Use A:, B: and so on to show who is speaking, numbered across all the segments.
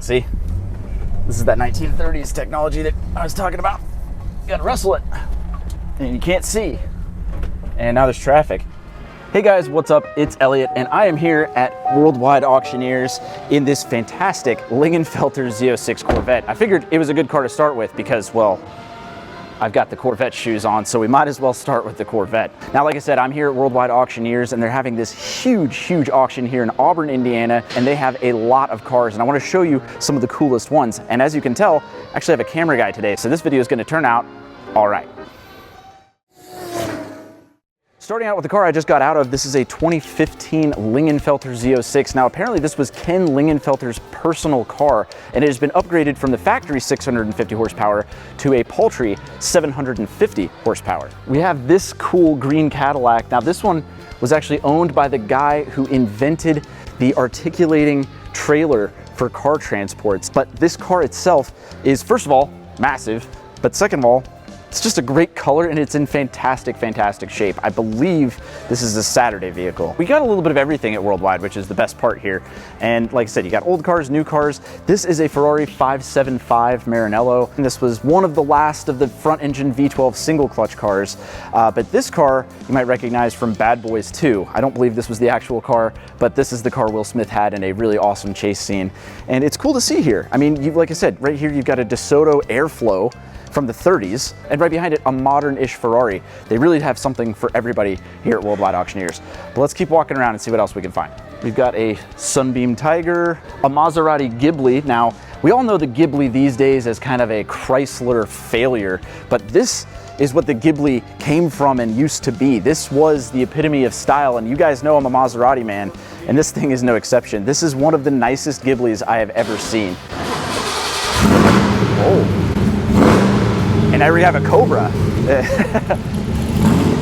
A: See? This is that 1930s technology that I was talking about. You gotta wrestle it, and you can't see. And now there's traffic. Hey guys, what's up? It's Elliott, and I am here at Worldwide Auctioneers in this fantastic Lingenfelter Z06 Corvette. I figured it was a good car to start with because, well, I've got the Corvette shoes on, so we might as well start with the Corvette. Now, like I said, I'm here at Worldwide Auctioneers, and they're having this huge auction here in Auburn, Indiana, and they have a lot of cars, and I want to show you some of the coolest ones. And as you can tell, I actually have a camera guy today, so this video is going to turn out all right. Starting out with the car I just got out of, this is a 2015 Lingenfelter Z06. Now apparently this was Ken Lingenfelter's personal car, and it has been upgraded from the factory 650 horsepower to a paltry 750 horsepower. We have this cool green Cadillac. Now this one was actually owned by the guy who invented the articulating trailer for car transports. But this car itself is, first of all, massive, but second of all, it's just a great color, and it's in fantastic shape. I believe this is a Saturday vehicle. We got a little bit of everything at Worldwide, which is the best part here. And like I said, you got old cars, new cars. This is a Ferrari 575 Maranello. And this was one of the last of the front engine V12 single clutch cars. But this car you might recognize from Bad Boys 2. I don't believe this was the actual car, but this is the car Will Smith had in a really awesome chase scene. And it's cool to see here. I mean, like I said, right here you've got a DeSoto Airflow from the 30s, and right behind it, a modern-ish Ferrari. They really have something for everybody here at Worldwide Auctioneers. But let's keep walking around and see what else we can find. We've got a Sunbeam Tiger, a Maserati Ghibli. Now, we all know the Ghibli these days as kind of a Chrysler failure, but this is what the Ghibli came from and used to be. This was the epitome of style, and you guys know I'm a Maserati man, and this thing is no exception. This is one of the nicest Ghiblis I have ever seen. Oh. And I already have a Cobra.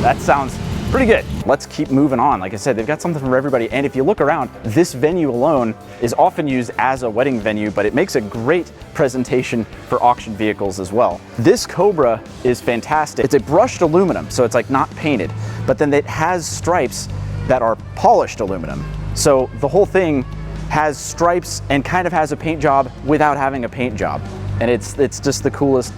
A: That sounds pretty good. Let's keep moving on. Like I said, they've got something for everybody. And if you look around, this venue alone is often used as a wedding venue, but it makes a great presentation for auction vehicles as well. This Cobra is fantastic. It's a brushed aluminum, so it's like not painted, but then it has stripes that are polished aluminum. So the whole thing has stripes and kind of has a paint job without having a paint job. And it's just the coolest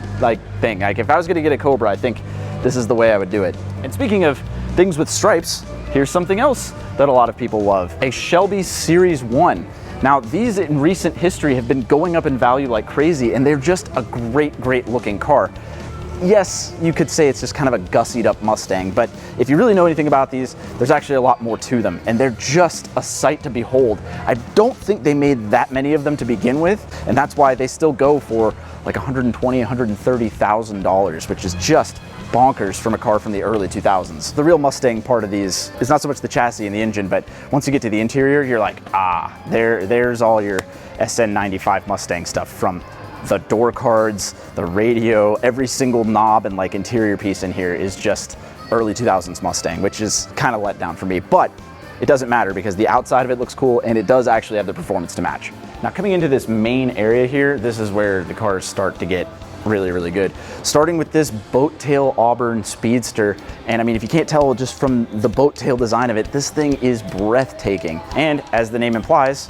A: thing. Like if I was gonna get a Cobra, I think this is the way I would do it. And speaking of things with stripes, here's something else that a lot of people love. A Shelby Series 1. Now these in recent history have been going up in value like crazy, and they're just a great looking car. Yes, you could say it's just kind of a gussied up Mustang, but if you really know anything about these, there's actually a lot more to them, and they're just a sight to behold. I don't think they made that many of them to begin with, and that's why they still go for like $120,000, $130,000, which is just bonkers from a car from the early 2000s. The real Mustang part of these is not so much the chassis and the engine, but once you get to the interior, you're like, ah, there's all your SN95 Mustang stuff, from the door cards, the radio, every single knob and interior piece in here is just early 2000s Mustang, which is kind of let down for me, but it doesn't matter because the outside of it looks cool and it does actually have the performance to match. Now coming into this main area here, this is where the cars start to get really good. Starting with this boat tail Auburn Speedster, and I mean, if you can't tell just from the boat tail design of it, this thing is breathtaking. And as the name implies,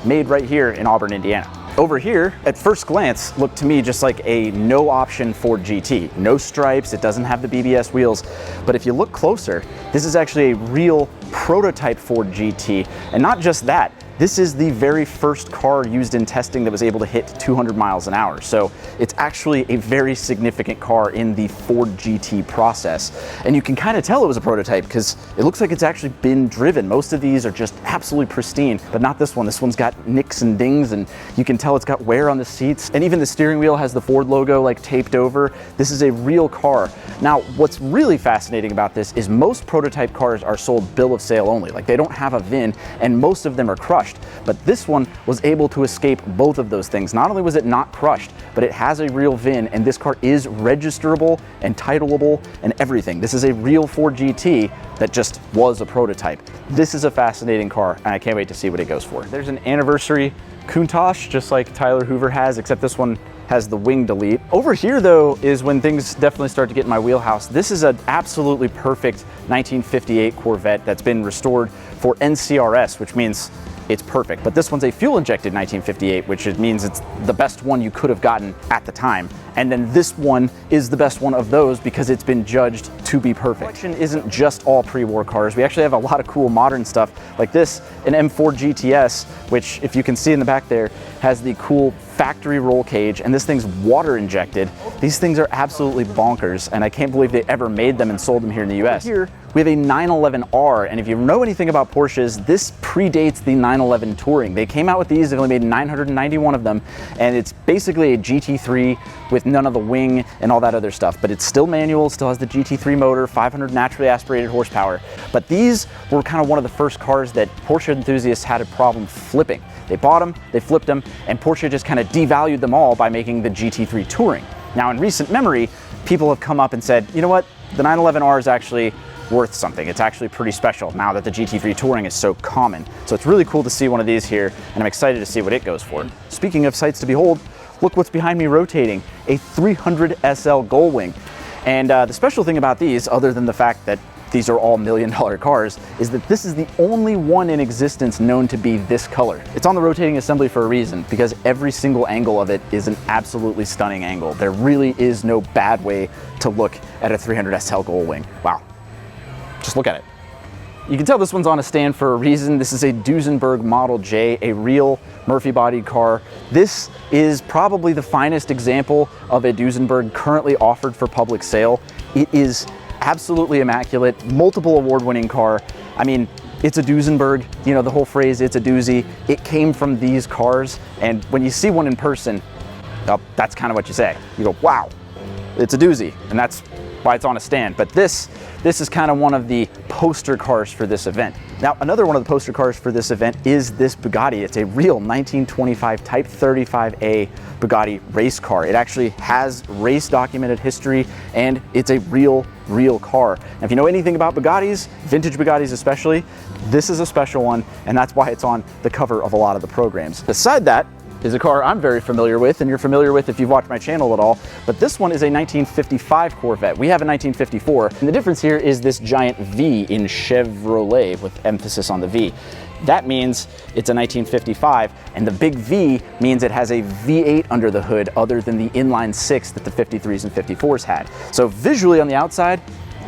A: made right here in Auburn, Indiana. Over here, at first glance, looked to me just like a no option Ford GT. No stripes, it doesn't have the BBS wheels, but if you look closer, this is actually a real prototype Ford GT. And not just that, this is the very first car used in testing that was able to hit 200 miles an hour. So it's actually a very significant car in the Ford GT process. And you can kind of tell it was a prototype because it looks like it's actually been driven. Most of these are just absolutely pristine, but not this one. This one's got nicks and dings, and you can tell it's got wear on the seats. And even the steering wheel has the Ford logo taped over. This is a real car. Now, what's really fascinating about this is most prototype cars are sold bill of sale only. They don't have a VIN, and most of them are crushed. But this one was able to escape both of those things. Not only was it not crushed, but it has a real VIN, and this car is registerable and titleable and everything. This is a real Ford GT that just was a prototype. This is a fascinating car, and I can't wait to see what it goes for. There's an anniversary Countach, just like Tyler Hoover has, except this one has the wing delete. Over here though is when things definitely start to get in my wheelhouse. This is an absolutely perfect 1958 Corvette that's been restored for NCRS, which means it's perfect. But this one's a fuel-injected 1958, which means it's the best one you could have gotten at the time. And then this one is the best one of those because it's been judged to be perfect. The collection isn't just all pre-war cars. We actually have a lot of cool modern stuff like this, an M4 GTS, which if you can see in the back there, has the cool factory roll cage, and this thing's water injected. These things are absolutely bonkers, and I can't believe they ever made them and sold them here in the US. Here, we have a 911R, and if you know anything about Porsches, this predates the 911 Touring. They came out with these, they've only made 991 of them, and it's basically a GT3 with none of the wing and all that other stuff, but it's still manual, still has the GT3 motor, 500 naturally aspirated horsepower. But these were kind of one of the first cars that Porsche enthusiasts had a problem flipping. They bought them, they flipped them, and Porsche just kind of devalued them all by making the GT3 Touring. Now in recent memory, people have come up and said, you know what, the 911R is actually worth something. It's actually pretty special now that the GT3 Touring is so common. So it's really cool to see one of these here, and I'm excited to see what it goes for. Speaking of sights to behold, look what's behind me rotating, a 300 SL Gullwing. And the special thing about these, other than the fact that these are all $1 million cars, is that this is the only one in existence known to be this color. It's on the rotating assembly for a reason, because every single angle of it is an absolutely stunning angle. There really is no bad way to look at a 300 SL Gullwing. Wow, just look at it. You can tell this one's on a stand for a reason. This is a Duesenberg Model J, a real Murphy-bodied car. This is probably the finest example of a Duesenberg currently offered for public sale. It is absolutely immaculate, multiple award-winning car. I mean, it's a Duesenberg, you know, the whole phrase, it's a doozy. It came from these cars, and when you see one in person, well, that's kind of what you say. You go, wow, it's a doozy, and that's why it's on a stand. But this is kind of one of the poster cars for this event. Now, another one of the poster cars for this event is this Bugatti. It's a real 1925 Type 35A Bugatti race car. It actually has race documented history, and it's a real car. And if you know anything about Bugattis, vintage Bugattis especially, this is a special one, and that's why it's on the cover of a lot of the programs. Beside that is a car I'm very familiar with, and you're familiar with if you've watched my channel at all, but this one is a 1955 Corvette. We have a 1954, and the difference here is this giant V in Chevrolet, with emphasis on the V. That means it's a 1955, and the big V means it has a V8 under the hood other than the inline six that the 53s and 54s had. So visually on the outside,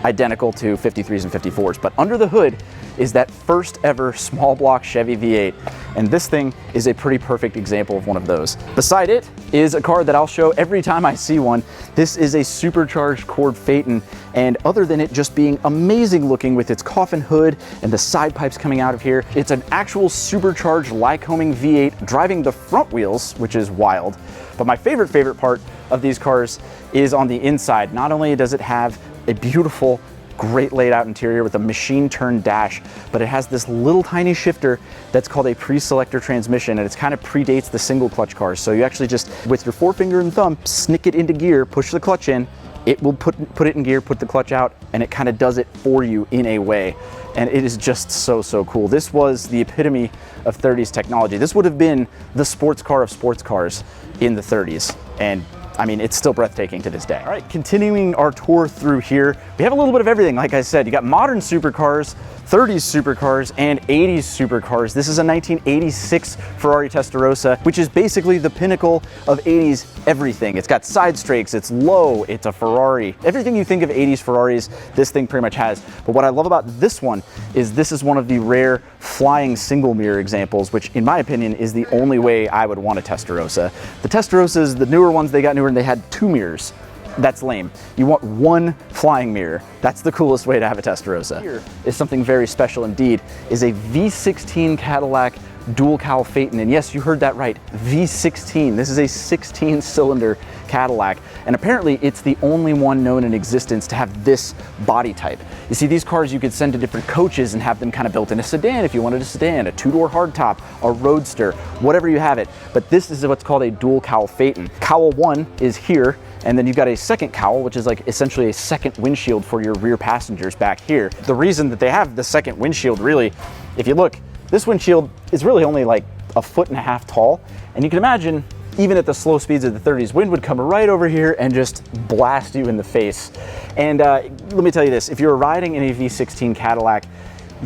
A: identical to 53s and 54s, but under the hood is that first ever small block Chevy V8, and this thing is a pretty perfect example of one of those. Beside it is a car that I'll show every time I see one. This is a supercharged Corvette Phaeton, and other than it just being amazing looking with its coffin hood and the side pipes coming out of here, it's an actual supercharged Lycoming V8 driving the front wheels, which is wild. But my favorite part of these cars is on the inside. Not only does it have a beautiful, great laid out interior with a machine turned dash, but it has this little tiny shifter that's called a pre-selector transmission, and it kind of predates the single clutch cars. So you actually just, with your forefinger and thumb, snick it into gear, push the clutch in, it will put it in gear, put the clutch out, and it kind of does it for you in a way. And it is just so cool. This was the epitome of 30s technology. This would have been the sports car of sports cars in the 30s. And I mean, it's still breathtaking to this day. All right, continuing our tour through here, we have a little bit of everything. Like I said, you got modern supercars, 30s supercars, and 80s supercars. This is a 1986 Ferrari Testarossa, which is basically the pinnacle of 80s everything. It's got side strakes, it's low, it's a Ferrari. Everything you think of 80s Ferraris, this thing pretty much has. But what I love about this one is this is one of the rare flying single mirror examples, which in my opinion is the only way I would want a Testarossa. The Testarossas, the newer ones, they got newer and they had 2 mirrors. That's lame. You want 1 flying mirror. That's the coolest way to have a Testarossa. Here is something very special indeed, is a V16 Cadillac dual cowl Phaeton. And yes, you heard that right, V16. This is a 16-cylinder Cadillac, and apparently it's the only one known in existence to have this body type. You see, these cars you could send to different coaches and have them kind of built in a sedan if you wanted a sedan, a 2-door hardtop, a roadster, whatever you have it. But this is what's called a dual cowl Phaeton. Cowl 1 is here, and then you've got a second cowl, which is like essentially a second windshield for your rear passengers back here. The reason that they have the second windshield, really, if you look, this windshield is really only like 1.5 feet tall, and you can imagine even at the slow speeds of the 30s, wind would come right over here and just blast you in the face. And let me tell you this, if you're riding in a V16 Cadillac,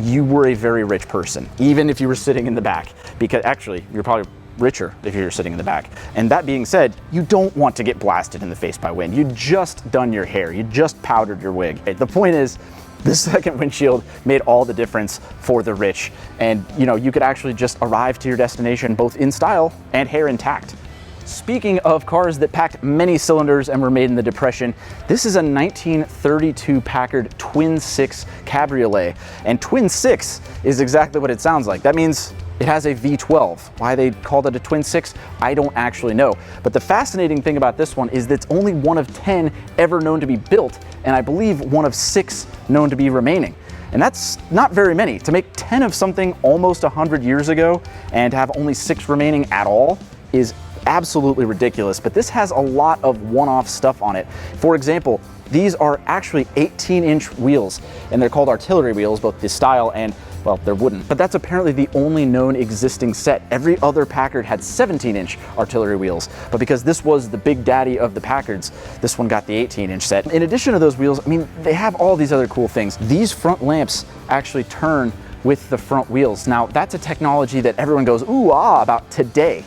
A: you were a very rich person, even if you were sitting in the back, because actually you're probably richer if you're sitting in the back. And that being said, you don't want to get blasted in the face by wind. You just done your hair, you just powdered your wig. The point is, the second windshield made all the difference for the rich. And you know, you could actually just arrive to your destination both in style and hair intact. Speaking of cars that packed many cylinders and were made in the Depression, this is a 1932 Packard Twin Six Cabriolet. And Twin Six is exactly what it sounds like. That means it has a V12. Why they called it a Twin Six, I don't actually know. But the fascinating thing about this one is that it's only one of 10 ever known to be built, and I believe one of 6 known to be remaining. And that's not very many. To make 10 of something almost 100 years ago and have only 6 remaining at all is absolutely ridiculous. But this has a lot of one-off stuff on it. For example, these are actually 18-inch wheels, and they're called artillery wheels, both the style and, well, they're wooden. But that's apparently the only known existing set. Every other Packard had 17-inch artillery wheels, but because this was the big daddy of the Packards, this one got the 18-inch set. In addition to those wheels, I mean, they have all these other cool things. These front lamps actually turn with the front wheels. Now, that's a technology that everyone goes, ooh, ah, about today.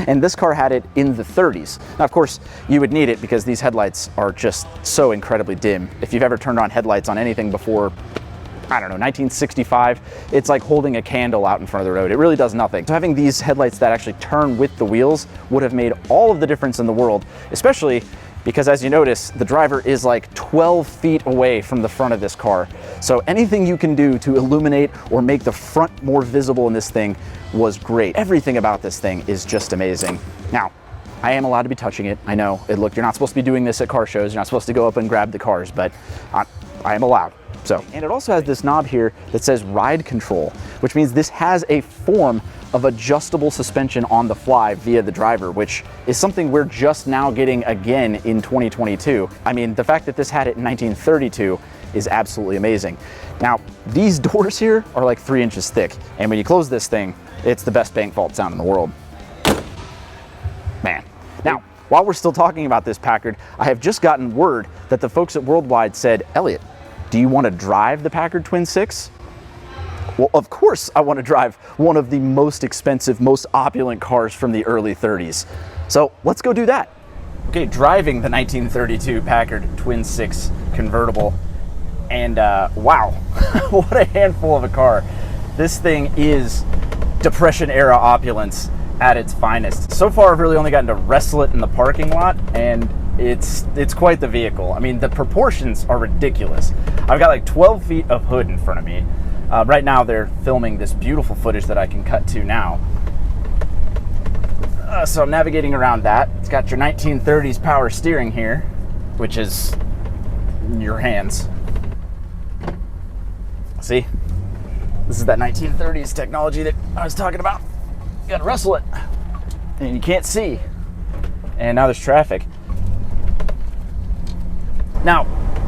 A: And this car had it in the 30s. Now, of course, you would need it because these headlights are just so incredibly dim. If you've ever turned on headlights on anything before, I don't know, 1965, it's like holding a candle out in front of the road. It really does nothing. So having these headlights that actually turn with the wheels would have made all of the difference in the world, especially because, as you notice, the driver is like 12 feet away from the front of this car. So anything you can do to illuminate or make the front more visible in this thing was great. Everything about this thing is just amazing. Now, I am allowed to be touching it. I know, look, you're not supposed to be doing this at car shows. You're not supposed to go up and grab the cars, but I am allowed. So, and it also has this knob here that says ride control, which means this has a form of adjustable suspension on the fly via the driver, which is something we're just now getting again in 2022. I mean, the fact that this had it in 1932 is absolutely amazing. Now, these doors here are like 3 inches thick, and when you close this thing, it's the best bank vault sound in the world. Man. Now, while we're still talking about this Packard, I have just gotten word that the folks at Worldwide said, Elliott, do you want to drive the Packard Twin Six? Well, of course I want to drive one of the most expensive, most opulent cars from the early 30s. So let's go do that. Okay, driving the 1932 Packard Twin Six convertible. And wow, what a handful of a car. This thing is Depression era opulence at its finest. So far, I've really only gotten to wrestle it in the parking lot, and it's quite the vehicle. I mean, the proportions are ridiculous. I've got like 12 feet of hood in front of me. Right now, they're filming this beautiful footage that I can cut to now. So I'm navigating around that. It's got your 1930s power steering here, which is your hands. See? This is that 1930s technology that I was talking about. You gotta wrestle it, and you can't see. And now there's traffic. Now,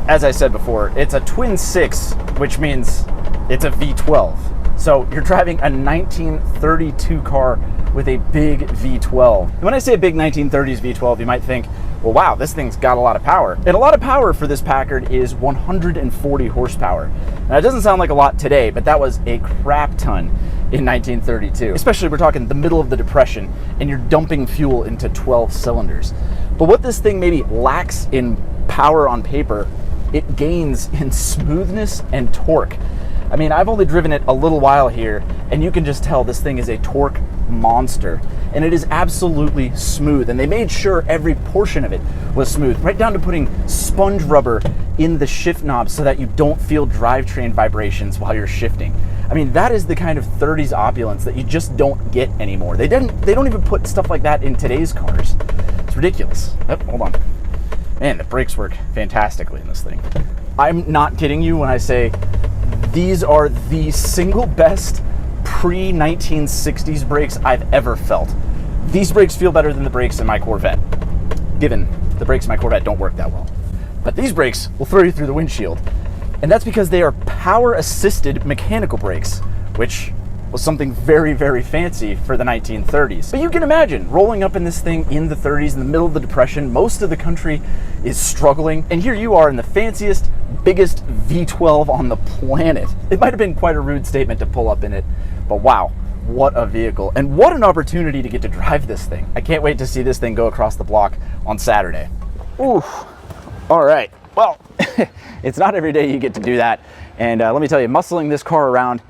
A: as I said before, it's a Twin Six, which means it's a V12. So you're driving a 1932 car with a big V12. And when I say a big 1930s V12, you might think, well, wow, this thing's got a lot of power. And a lot of power for this Packard is 140 horsepower. Now, it doesn't sound like a lot today, but that was a crap ton in 1932. Especially, we're talking the middle of the Depression, and you're dumping fuel into 12 cylinders. But what this thing maybe lacks in power on paper, it gains in smoothness and torque. I mean, I've only driven it a little while here, and you can just tell this thing is a torque monster. And it is absolutely smooth. And they made sure every portion of it was smooth, right down to putting sponge rubber in the shift knobs so that you don't feel drivetrain vibrations while you're shifting. I mean, that is the kind of 30s opulence that you just don't get anymore. They don't even put stuff like that in today's cars. It's ridiculous. Oh, hold on. Man, the brakes work fantastically in this thing. I'm not kidding you when I say these are the single best pre-1960s brakes I've ever felt. These brakes feel better than the brakes in my Corvette, given the brakes in my Corvette don't work that well. But these brakes will throw you through the windshield. And that's because they are power-assisted mechanical brakes, which was something very, very fancy for the 1930s. But you can imagine rolling up in this thing in the 30s, in the middle of the Depression. Most of the country is struggling, and here you are in the fanciest, biggest V12 on the planet. It might have been quite a rude statement to pull up in it, but wow, what a vehicle, and what an opportunity to get to drive this thing. I can't wait to see this thing go across the block on Saturday. Ooh, all right, well, it's not every day you get to do that, and let me tell you, muscling this car around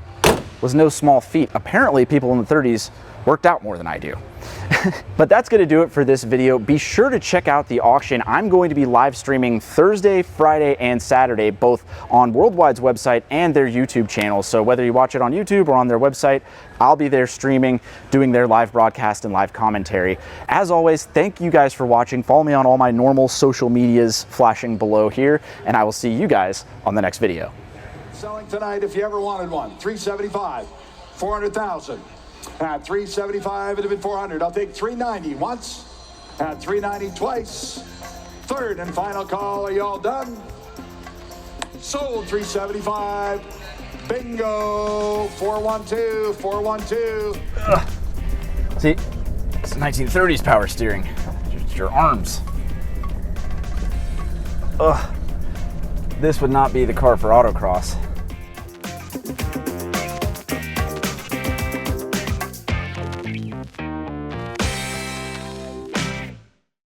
A: was no small feat. Apparently people in the 30s worked out more than I do. But that's going to do it for this video. Be sure to check out the auction. I'm going to be live streaming Thursday, Friday, and Saturday, both on Worldwide's website and their YouTube channel. So whether you watch it on YouTube or on their website, I'll be there streaming, doing their live broadcast and live commentary. As always, thank you guys for watching. Follow me on all my normal social medias flashing below here, and I will see you guys on the next video.
B: Selling tonight if you ever wanted one. 375, 400,000. At 375, it'd have been 400. I'll take 390 once. At 390 twice. Third and final call. Are you all done? Sold 375. Bingo. 412, 412.
A: Ugh. See, it's 1930s power steering. Just your arms. Ugh. This would not be the car for autocross.